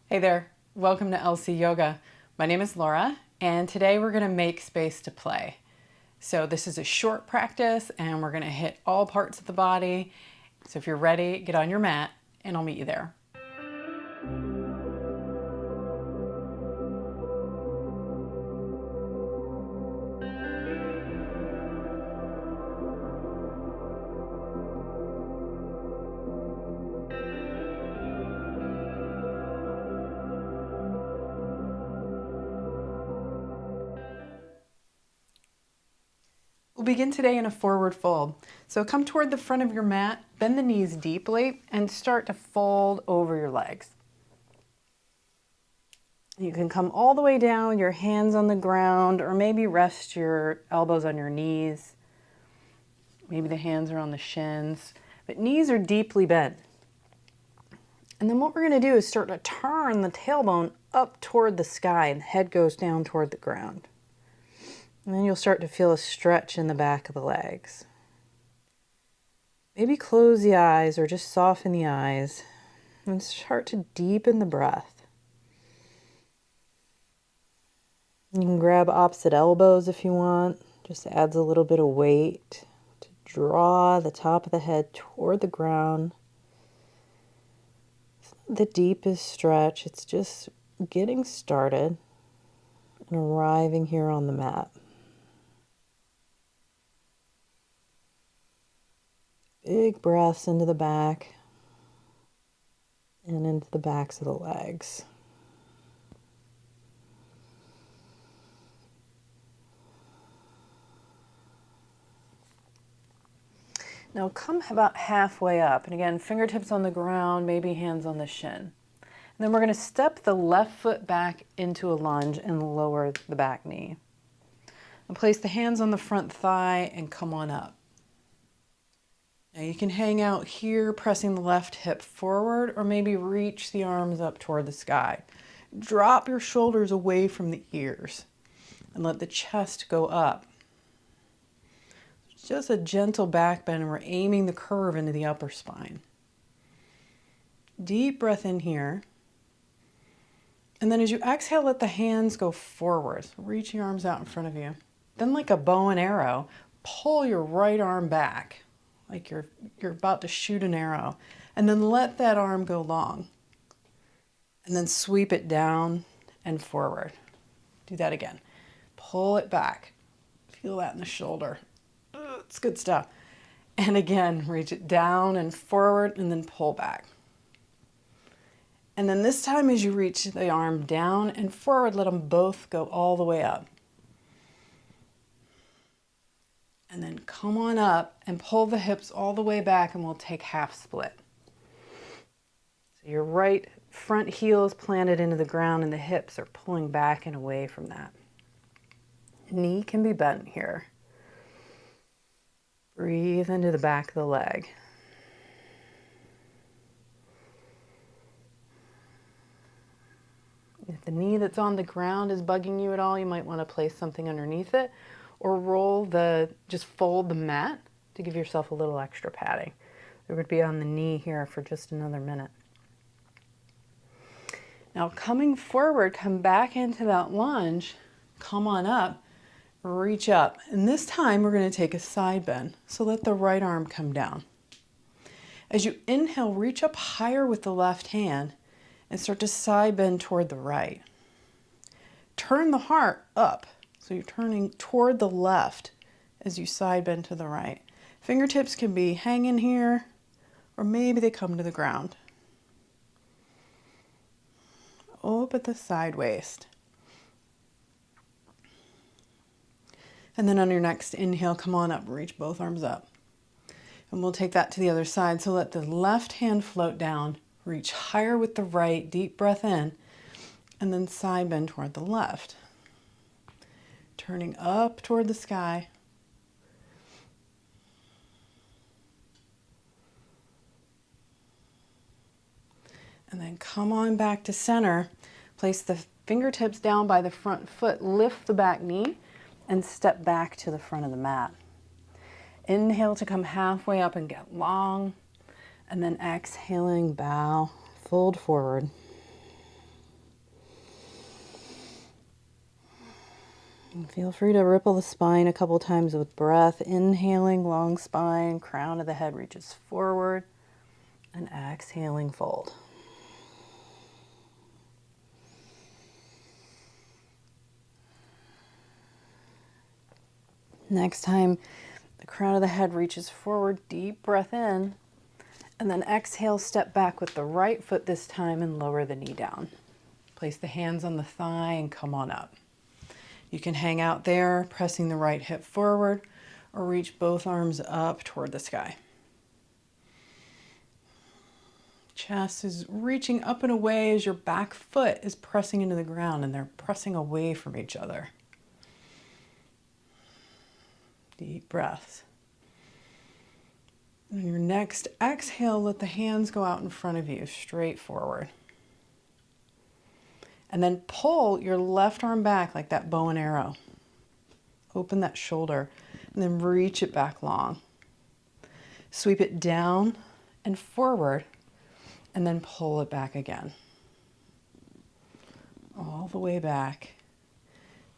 Hey there, welcome to LC Yoga. My name is Laura, and today we're gonna make space to play. So this is a short practice, and we're gonna hit all parts of the body. So if you're ready, get on your mat, and I'll meet you there. We'll begin today in a forward fold. So come toward the front of your mat, bend the knees deeply, and start to fold over your legs. You can come all the way down, your hands on the ground, or maybe rest your elbows on your knees. Maybe the hands are on the shins, but knees are deeply bent. And then what we're going to do is start to turn the tailbone up toward the sky and the head goes down toward the ground. And then you'll start to feel a stretch in the back of the legs. Maybe close the eyes or just soften the eyes and start to deepen the breath. You can grab opposite elbows if you want. Just adds a little bit of weight to draw the top of the head toward the ground. It's not the deepest stretch, it's just getting started and arriving here on the mat. Big breaths into the back and into the backs of the legs. Now come about halfway up, and again, fingertips on the ground, maybe hands on the shin. And then we're going to step the left foot back into a lunge and lower the back knee. And place the hands on the front thigh and come on up. Now you can hang out here, pressing the left hip forward, or maybe reach the arms up toward the sky. Drop your shoulders away from the ears and let the chest go up. It's just a gentle back bend, and we're aiming the curve into the upper spine. Deep breath in here. And then as you exhale, let the hands go forward. So reach your arms out in front of you. Then like a bow and arrow, pull your right arm back, like you're about to shoot an arrow. And then let that arm go long. And then sweep it down and forward. Do that again. Pull it back. Feel that in the shoulder. It's good stuff. And again, reach it down and forward and then pull back. And then this time as you reach the arm down and forward, let them both go all the way up. And then come on up and pull the hips all the way back, and we'll take half split. So your right front heel is planted into the ground and the hips are pulling back and away from that. Knee can be bent here. Breathe into the back of the leg. If the knee that's on the ground is bugging you at all, you might want to place something underneath it, or just fold the mat to give yourself a little extra padding. We're going to be on the knee here for just another minute. Now coming forward, come back into that lunge, come on up, reach up. And this time we're going to take a side bend. So let the right arm come down. As you inhale, reach up higher with the left hand and start to side bend toward the right. Turn the heart up. So you're turning toward the left as you side bend to the right. Fingertips can be hanging here, or maybe they come to the ground. Open the side waist. And then on your next inhale, come on up, reach both arms up. And we'll take that to the other side. So let the left hand float down, reach higher with the right, deep breath in, and then side bend toward the left. Turning up toward the sky. And then come on back to center. Place the fingertips down by the front foot, lift the back knee, and step back to the front of the mat. Inhale to come halfway up and get long, and then exhaling, bow, fold forward. And feel free to ripple the spine a couple times with breath. Inhaling, long spine, crown of the head reaches forward, and exhaling, fold. Next time the crown of the head reaches forward, deep breath in, and then exhale, step back with the right foot this time and lower the knee down. Place the hands on the thigh and come on up. You can hang out there, pressing the right hip forward, or reach both arms up toward the sky. Chest is reaching up and away as your back foot is pressing into the ground, and they're pressing away from each other. Deep breaths. On your next exhale, let the hands go out in front of you, straight forward. And then pull your left arm back like that bow and arrow. Open that shoulder, and then reach it back long. Sweep it down and forward, and then pull it back again. All the way back,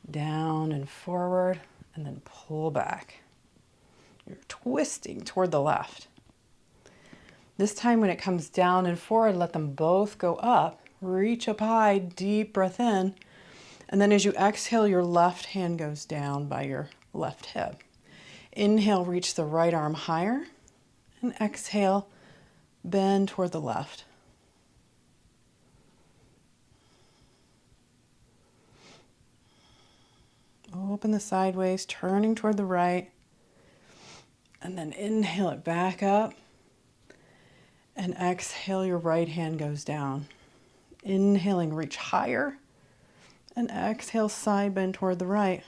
down and forward, and then pull back. You're twisting toward the left. This time when it comes down and forward, let them both go up. Reach up high, deep breath in. And then as you exhale, your left hand goes down by your left hip. Inhale, reach the right arm higher. And exhale, bend toward the left. Open the sideways, turning toward the right. And then inhale it back up. And exhale, your right hand goes down. Inhaling, reach higher. And exhale, side bend toward the right.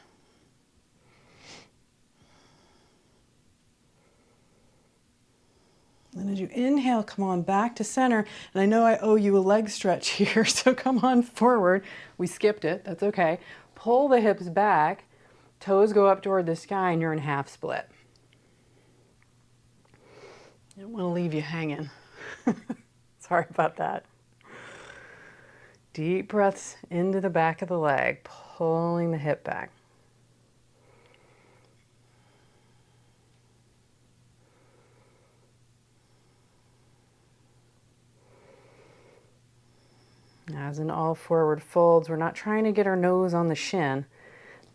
And as you inhale, come on back to center. And I know I owe you a leg stretch here, so come on forward. We skipped it, that's okay. Pull the hips back, toes go up toward the sky, and you're in half split. I don't want to leave you hanging. Sorry about that. Deep breaths into the back of the leg, pulling the hip back. As in all forward folds, we're not trying to get our nose on the shin.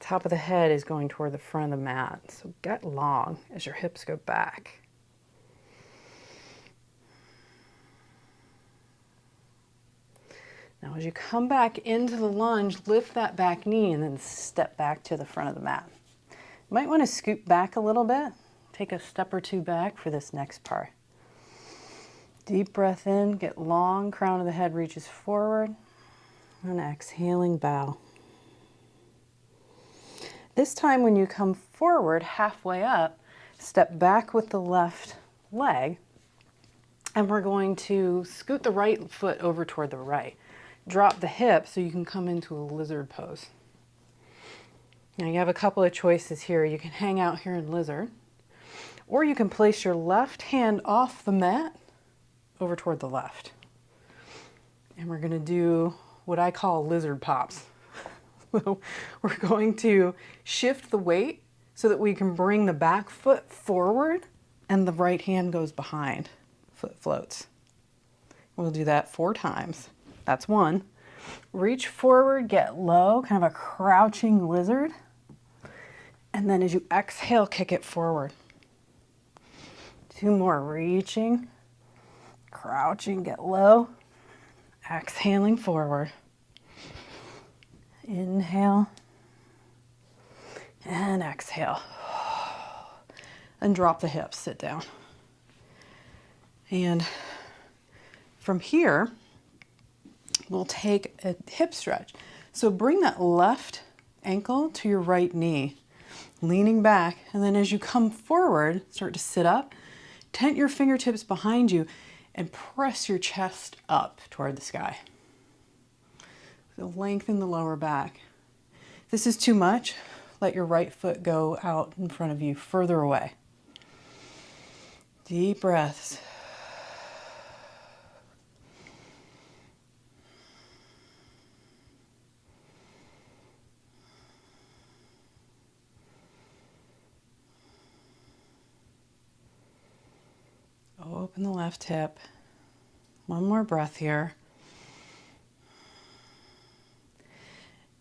Top of the head is going toward the front of the mat. So get long as your hips go back. Now as you come back into the lunge, lift that back knee and then step back to the front of the mat. You might want to scoot back a little bit. Take a step or two back for this next part. Deep breath in, get long, crown of the head reaches forward, and exhaling, bow. This time when you come forward, halfway up, step back with the left leg, and we're going to scoot the right foot over toward the right. Drop the hip so you can come into a lizard pose. Now you have a couple of choices here. You can hang out here in lizard, or you can place your left hand off the mat over toward the left. And we're going to do what I call lizard pops. So we're going to shift the weight so that we can bring the back foot forward and the right hand goes behind. Foot floats. We'll do that 4 times. That's 1. Reach forward, get low, kind of a crouching lizard. And then as you exhale, kick it forward. 2 more, reaching. Crouching, get low, exhaling forward. Inhale and exhale. And drop the hips, sit down. And from here, we'll take a hip stretch. So bring that left ankle to your right knee, leaning back. And then as you come forward, start to sit up, tent your fingertips behind you, and press your chest up toward the sky. So lengthen the lower back. If this is too much, let your right foot go out in front of you, further away. Deep breaths. Open the left hip. One more breath here.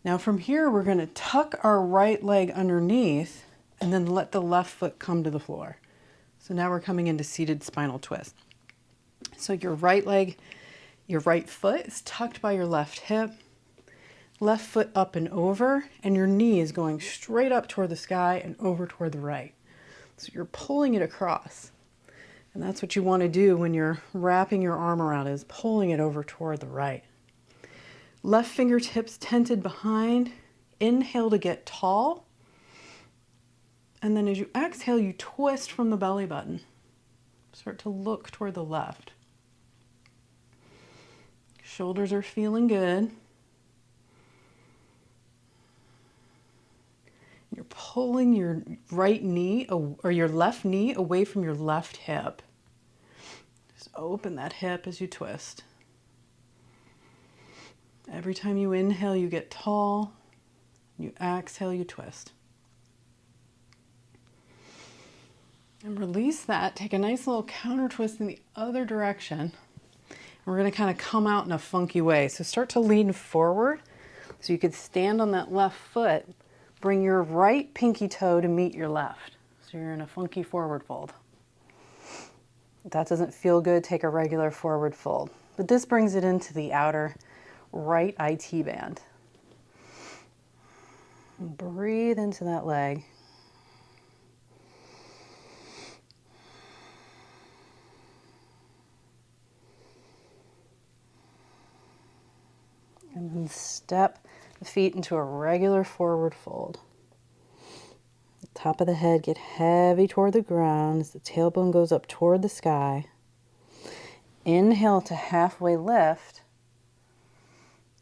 Now from here, we're going to tuck our right leg underneath and then let the left foot come to the floor. So now we're coming into seated spinal twist. So your right leg, your right foot is tucked by your left hip, left foot up and over, and your knee is going straight up toward the sky and over toward the right. So you're pulling it across. And that's what you want to do when you're wrapping your arm around, is pulling it over toward the right. Left fingertips tented behind. Inhale to get tall. And then as you exhale, you twist from the belly button. Start to look toward the left. Shoulders are feeling good. You're pulling your right knee or your left knee away from your left hip. Just open that hip as you twist. Every time you inhale, you get tall. You exhale, you twist. And release that. Take a nice little counter twist in the other direction. And we're going to kind of come out in a funky way. So start to lean forward so you could stand on that left foot. Bring your right pinky toe to meet your left. So you're in a funky forward fold. If that doesn't feel good, take a regular forward fold. But this brings it into the outer right IT band. And breathe into that leg. And then step the feet into a regular forward fold. The top of the head get heavy toward the ground as the tailbone goes up toward the sky. Inhale to halfway lift.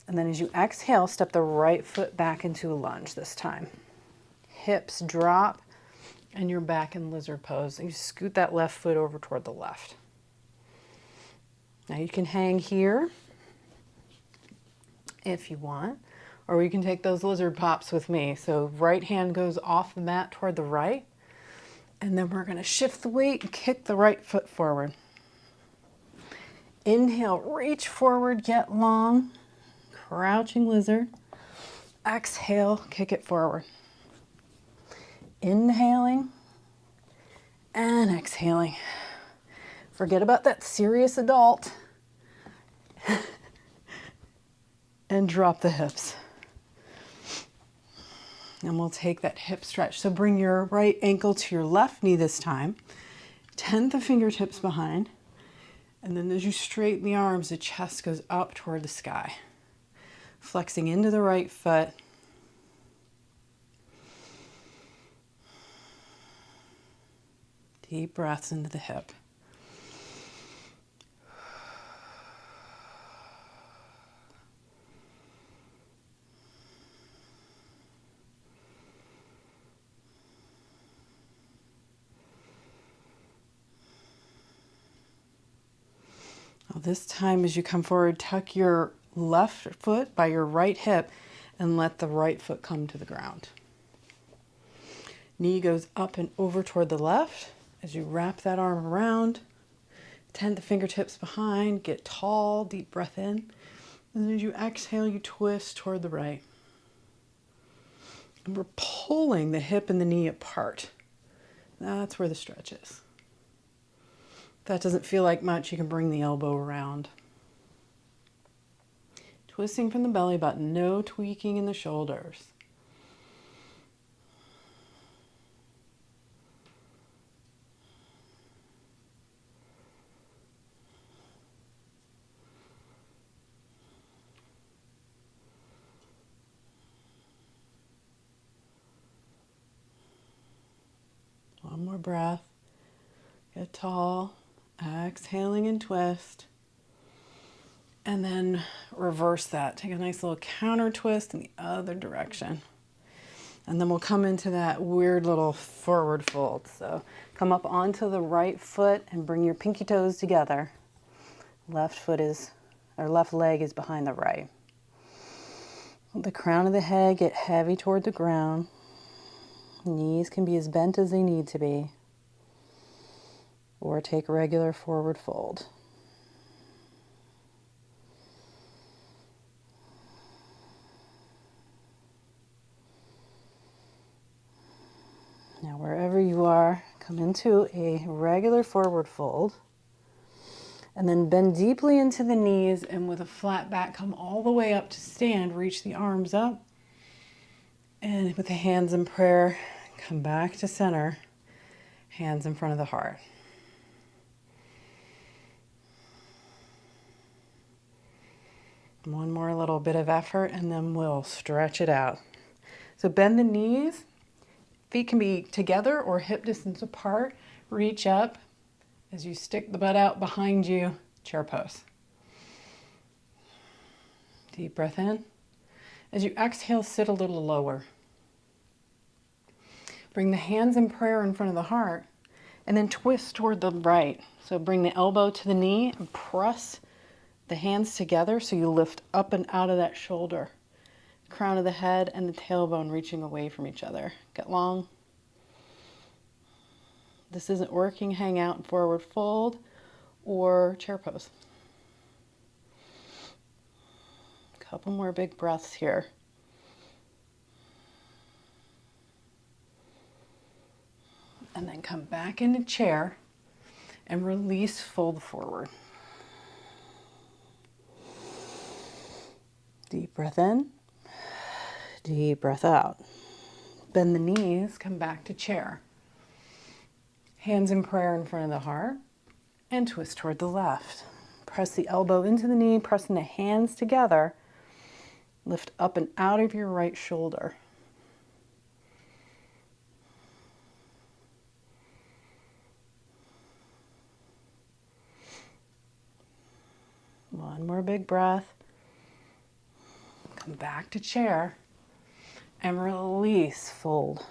And then as you exhale, step the right foot back into a lunge this time. Hips drop and you're back in lizard pose. And you scoot that left foot over toward the left. Now you can hang here if you want, or you can take those lizard pops with me. So right hand goes off the mat toward the right, and then we're going to shift the weight and kick the right foot forward. Inhale, reach forward, get long, crouching lizard. Exhale, kick it forward. Inhaling and exhaling. Forget about that serious adult. And drop the hips. And we'll take that hip stretch. So bring your right ankle to your left knee this time. Tent the fingertips behind. And then as you straighten the arms, the chest goes up toward the sky. Flexing into the right foot. Deep breaths into the hip. This time as you come forward, tuck your left foot by your right hip and let the right foot come to the ground. Knee goes up and over toward the left as you wrap that arm around. Tent the fingertips behind, get tall, deep breath in. And as you exhale, you twist toward the right. And we're pulling the hip and the knee apart. That's where the stretch is. If that doesn't feel like much, you can bring the elbow around. Twisting from the belly button, no tweaking in the shoulders. One more breath. Get tall. Exhaling and twist. And then reverse that. Take a nice little counter twist in the other direction. And then we'll come into that weird little forward fold. So come up onto the right foot and bring your pinky toes together. Left leg is behind the right. Let the crown of the head get heavy toward the ground. Knees can be as bent as they need to be. or take regular forward fold. Now, wherever you are, come into a regular forward fold, and then bend deeply into the knees, and with a flat back, come all the way up to stand. Reach the arms up, and with the hands in prayer, come back to center, hands in front of the heart. One more little bit of effort, and then we'll stretch it out. So bend the knees. Feet can be together or hip distance apart. Reach up as you stick the butt out behind you, chair pose. Deep breath in. As you exhale, sit a little lower. Bring the hands in prayer in front of the heart, and then twist toward the right. So bring the elbow to the knee and press the hands together so you lift up and out of that shoulder. Crown of the head and the tailbone reaching away from each other. Get long. This isn't working, hang out in forward fold or chair pose. Couple more big breaths here. And then come back into chair and release, fold forward. Deep breath in, deep breath out. Bend the knees, come back to chair. Hands in prayer in front of the heart, and twist toward the left. Press the elbow into the knee, pressing the hands together. Lift up and out of your right shoulder. One more big breath. Come back to chair and release, fold.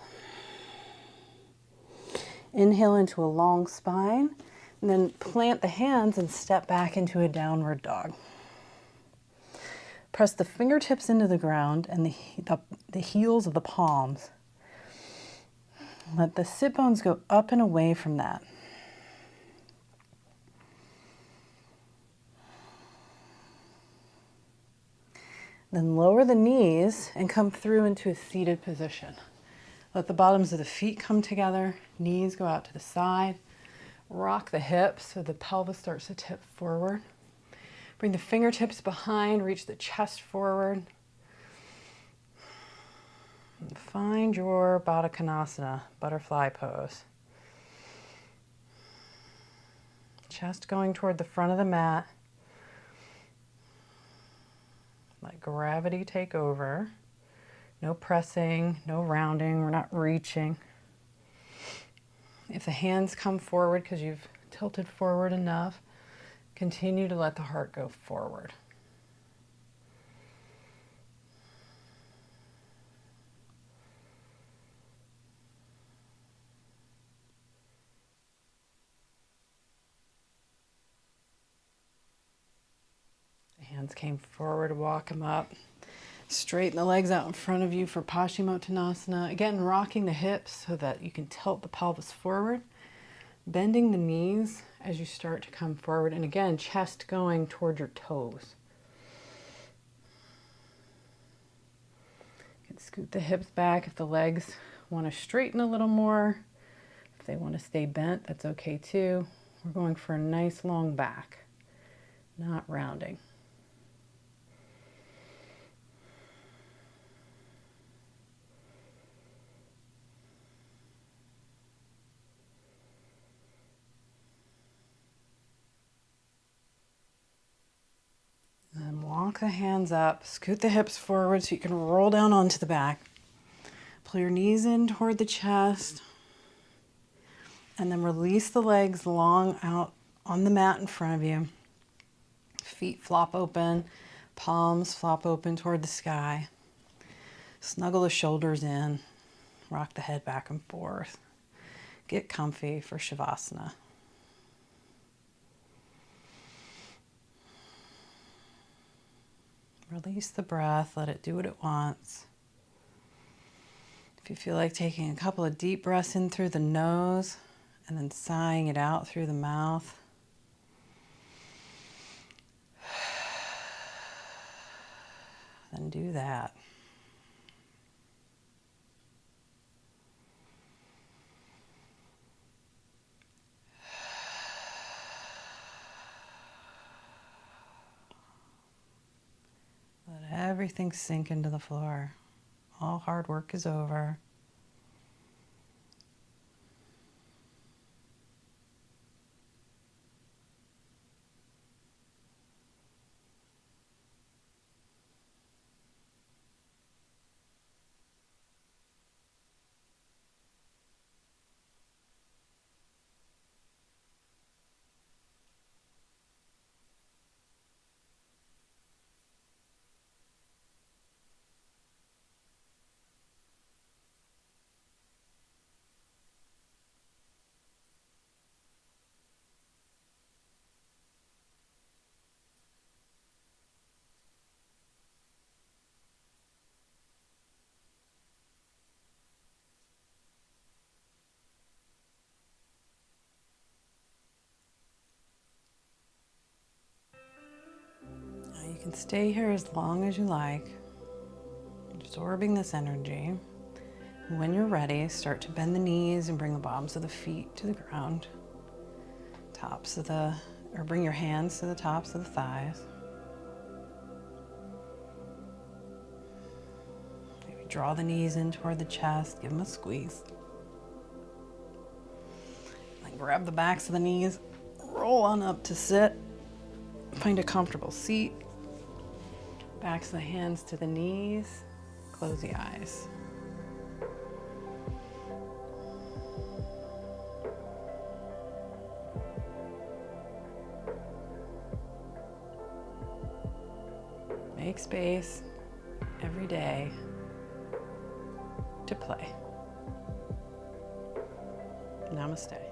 Inhale into a long spine, and then plant the hands and step back into a downward dog. Press the fingertips into the ground and the heels of the palms. Let the sit bones go up and away from that. Then lower the knees and come through into a seated position. Let the bottoms of the feet come together, knees go out to the side. Rock the hips so the pelvis starts to tip forward. Bring the fingertips behind, reach the chest forward. And find your Baddha Konasana, butterfly pose. Chest going toward the front of the mat. Let gravity take over. No pressing, no rounding, we're not reaching. If the hands come forward because you've tilted forward enough, continue to let the heart go forward. The hands came forward, walk them up. Straighten the legs out in front of you for Paschimottanasana. Again, rocking the hips so that you can tilt the pelvis forward. Bending the knees as you start to come forward. And again, chest going toward your toes. You can scoot the hips back if the legs want to straighten a little more. If they want to stay bent, that's okay too. We're going for a nice long back, not rounding. And walk the hands up, scoot the hips forward so you can roll down onto the back. Pull your knees in toward the chest. And then release the legs long out on the mat in front of you. Feet flop open, palms flop open toward the sky. Snuggle the shoulders in, rock the head back and forth. Get comfy for Shavasana. Release the breath, let it do what it wants. If you feel like taking a couple of deep breaths in through the nose and then sighing it out through the mouth. Then do that. Let everything sink into the floor. All hard work is over. Now you can stay here as long as you like, absorbing this energy. When you're ready, start to bend the knees and bring the bottoms of the feet to the ground. Bring your hands to the tops of the thighs. Maybe draw the knees in toward the chest, give them a squeeze. Then grab the backs of the knees, roll on up to sit. Find a comfortable seat. Backs of the hands to the knees. Close the eyes. Make space every day to play. Namaste.